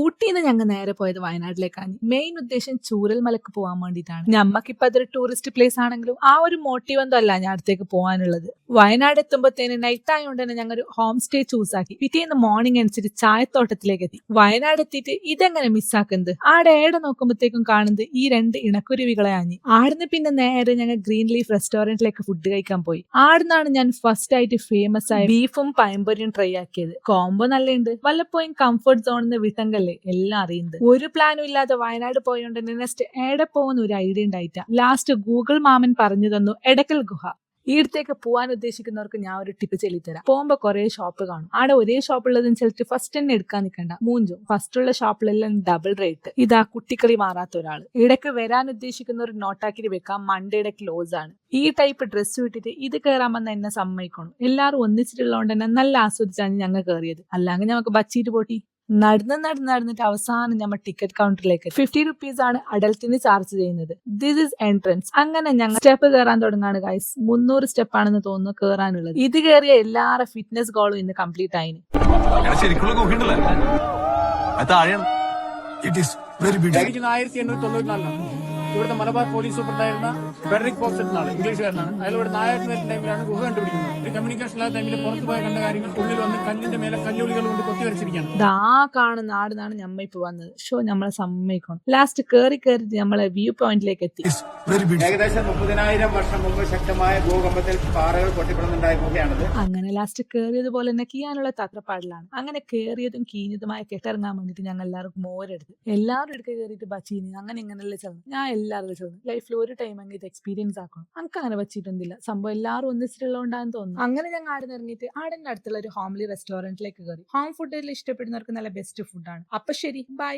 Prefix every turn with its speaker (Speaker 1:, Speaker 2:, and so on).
Speaker 1: ഊട്ടിന്ന് ഞങ്ങൾ നേരെ പോയത് വയനാട്ടിലേക്കാണ്. മെയിൻ ഉദ്ദേശം ചൂരൽമലക്ക് പോകാൻ വേണ്ടിയിട്ടാണ്. ഞമ്മക്കിപ്പോ അതൊരു ടൂറിസ്റ്റ് പ്ലേസ് ആണെങ്കിലും ആ ഒരു മോട്ടീവ് ഒന്നും അല്ല ഞാൻ അടുത്തേക്ക് പോകാനുള്ളത്. വയനാട് എത്തുമ്പോഴത്തേന് നൈറ്റ് ആയതുകൊണ്ട് തന്നെ ഞങ്ങൾ ഒരു ഹോം സ്റ്റേ ചൂസ് ആക്കി. പിറ്റേന്ന് മോർണിംഗ് അനുസരിച്ച് ചായത്തോട്ടത്തിലേക്ക് എത്തി. വയനാട് എത്തിയിട്ട് ഇതെങ്ങനെ മിസ്സാക്കുന്നത്? ആടെ ഏടെ നോക്കുമ്പോഴത്തേക്കും കാണുന്നത് ഈ രണ്ട് ഇണക്കുരുവികളെ ആഞ്ഞി. ആടുന്ന് പിന്നെ നേരെ ഞങ്ങൾ ഗ്രീൻ ലീഫ് റെസ്റ്റോറന്റിലേക്ക് ഫുഡ് കഴിക്കാൻ പോയി. ആടുന്നാണ് ഞാൻ ഫസ്റ്റ് ആയിട്ട് ഫേമസ് ആയ ബീഫും പഴംപൊരിയും ട്രൈ ആക്കിയത്. കോംബോ നല്ലുണ്ട്. വല്ലപ്പോഴും കംഫർട്ട് സോണിന്ന് വിട്ടങ്കല്ലേ എല്ലാം അറിയുന്നത്. ഒരു പ്ലാനും ഇല്ലാതെ വയനാട് പോയോണ്ട് നെക്സ്റ്റ് എവിടെ പോകുന്ന ഒരു ഐഡിയ ഉണ്ടായിട്ടാ. ലാസ്റ്റ് ഗൂഗിൾ മാമൻ പറഞ്ഞു തന്നു എടക്കൽ ഗുഹ. ഈ അടുത്തേക്ക് പോകാൻ ഉദ്ദേശിക്കുന്നവർക്ക് ഞാൻ ഒരു ടിപ്പ് ചെല്ലിത്തരാം. പോകുമ്പോ കുറെ ഷോപ്പ് കാണും. ആടെ ഒരേ ഷോപ്പുള്ളതെന്ന് വെച്ചിട്ട് ഫസ്റ്റ് തന്നെ എടുക്കാൻ നിൽക്കണ്ട. മൂഞ്ചും. ഫസ്റ്റുള്ള ഷോപ്പിലെല്ലാം ഡബിൾ റേറ്റ്. ഇതാ കുട്ടിക്കളി മാറാത്ത ഒരാൾ. ഇടയ്ക്ക് വരാൻ ഉദ്ദേശിക്കുന്നവർ നോട്ടാക്കി വെക്കാം. മൺഡേയുടെ ക്ലോസ് ആണ്. ഈ ടൈപ്പ് ഡ്രസ്സ് വിട്ടിട്ട് ഇത് കയറാൻ വന്ന എന്നെ സമ്മതിക്കണം. എല്ലാവരും ഒന്നിച്ചിട്ടുള്ളതുകൊണ്ട് തന്നെ നല്ല ആസ്വദിച്ചാണ് ഞങ്ങൾ കയറിയത്. അല്ലെങ്കിൽ ഞങ്ങൾക്ക് ബച്ചീട്ട് പോട്ടി. നടന്നിട്ട് അവസാനം നമ്മൾ ടിക്കറ്റ് കൗണ്ടറിലേക്ക് 50 റുപ്പീസ് ആണ് അഡൽട്ടിന് ചാർജ് ചെയ്യുന്നത്. This is entrance. അങ്ങനെ ഞങ്ങൾ സ്റ്റെപ്പ് കയറാൻ തുടങ്ങാണ് ഗൈസ്. 300 സ്റ്റെപ്പ് ആണെന്ന് തോന്നുന്നു കയറാനുള്ളത്. ഇത് കയറിയ എല്ലാവരുടെ ഫിറ്റ്നസ് ഗോളും ഇന്ന് കംപ്ലീറ്റ് ആയിന്.
Speaker 2: ഇവിടുത്തെ മലബാർ പോലീസ് സൂപ്രണ്ടായിരുന്ന ഫെഡറിക് ഫോക്സ് എന്നാണ്, ഇംഗ്ലീഷുകാരനാണ്. അയാൾ ഇവിടെ നായാട്ടിന്റെ ടൈമിലാണ് ഗുഹ കണ്ടുപിടിക്കുന്നത്. ഒരു കമ്മ്യൂണിക്കേഷൻ ഇല്ലാത്ത ടൈമിൽ പുറത്തു പോയ കണ്ട കാര്യങ്ങൾ ഉള്ളിൽ വന്ന് കല്ലിന്റെ മേലെ കല്ലുളികൾ കൊണ്ട് കൊത്തി വരച്ചിരിക്കുകയാണ്.
Speaker 1: ദാ കാണുന്ന ആടുന്നാണ് ഞമ്മ ഇപ്പൊ വന്നത്. ഷോ നമ്മളെ സമ്മതിക്കണം. ലാസ്റ്റ് കേറി നമ്മളെ വ്യൂ പോയിന്റിലേക്ക് എത്തി.
Speaker 2: ഏകദേശം 30,000 വർഷം മുമ്പ് ശക്തമായ ഭൂകമ്പത്തിൽ പാറകൾ പൊട്ടിപ്പിടുന്നുണ്ടായ ഗുഹയാണത്.
Speaker 1: അങ്ങനെ ലാസ്റ്റ് കേറിയതുപോലെ തന്നെ കീയാനുള്ള തത്രപ്പാടിലാണ്. അങ്ങനെ കേറിയതും കീഞ്ഞതുമായ കെട്ടിറങ്ങാൻ വേണ്ടിട്ട് ഞങ്ങൾ എല്ലാവർക്കും മോരെടുത്ത് എല്ലാവരും എടുക്ക കയറിയിട്ട് ബച്ചീനി അങ്ങനെ ഇങ്ങനെയല്ലേ ചെന്നു. ഞാൻ എല്ലാവരും ചെന്നു. ലൈഫിൽ ഒരു ടൈം അങ്ങനെ ഇത് എക്സ്പീരിയൻസ് ആക്കണം. നമുക്ക് അങ്ങനെ വെച്ചിട്ടൊന്നുമില്ല. സംഭവം എല്ലാവരും ഒന്നിച്ചിട്ടുള്ളതുകൊണ്ടാന്ന് തോന്നുന്നു. അങ്ങനെ ഞങ്ങൾ ആടെ ഇറങ്ങിയിട്ട് ആടിന്റെ അടുത്തുള്ള ഒരു ഹോംലി റെസ്റ്റോറന്റിലേക്ക് കയറി. ഹോം ഫുഡിൽ ഇഷ്ടപ്പെടുന്നവർക്ക് നല്ല ബെസ്റ്റ് ഫുഡാണ്. അപ്പൊ ശരി, ബൈ.